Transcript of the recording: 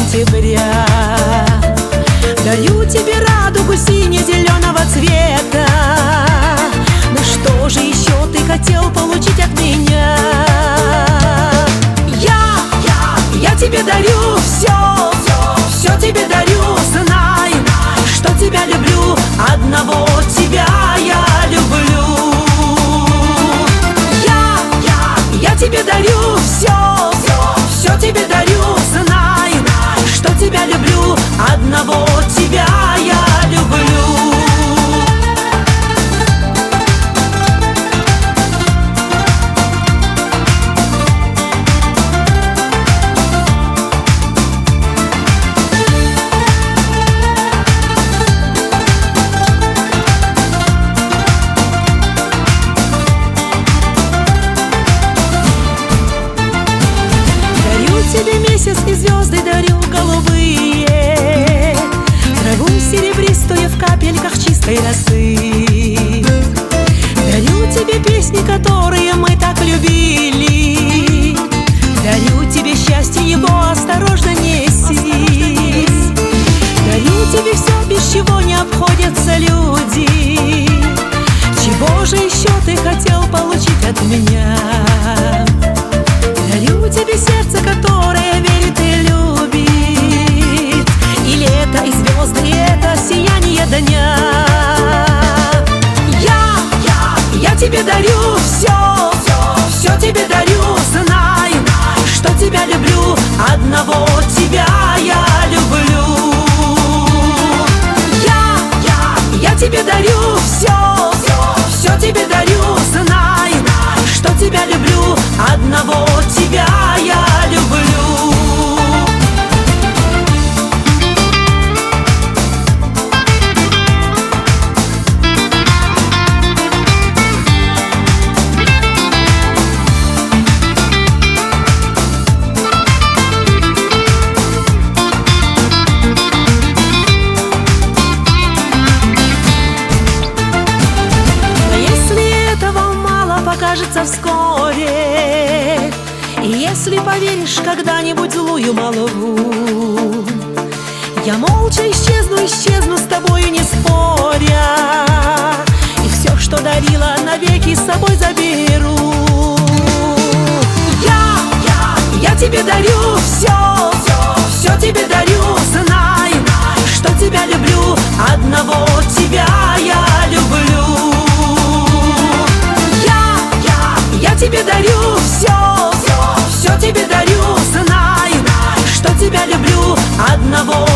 сентября. Дарю тебе радугу сине-зеленого цвета. Ну что же еще ты хотел получить от меня? Я тебе дарю все тебе дарю. Знай, что тебя люблю, одного тебя я люблю. Я тебе дарю все тебе дарю. Знай, что тебя люблю, одного тебя я люблю. Тебе месяц и звезды дарю голубые, траву серебристую в капельках чистой росы. Дарю тебе песни, которые мы так любили. Дарю тебе счастье, его осторожно неси. Дарю тебе все, без чего не обходятся люди. Чего же еще ты хотел получить от меня? Дарю тебе сердце, которое верит и любит, и лето, и звезды, и это сияние дня. Я тебе дарю все тебе дарю. Знай, что тебя люблю, одного тебя я люблю. Я тебе дарю все тебе дарю. Знай, что тебя люблю, одного тебя я люблю. Покажется вскоре, и если поверишь когда-нибудь злую молву, я молча исчезну с тобою не споря, и все, что дарила, навеки с собой заберу. Я тебе дарю все тебе дарю. Знай, что тебя люблю, одного тебя я люблю. Я тебе дарю все тебе дарю. Знай, что тебя люблю, одного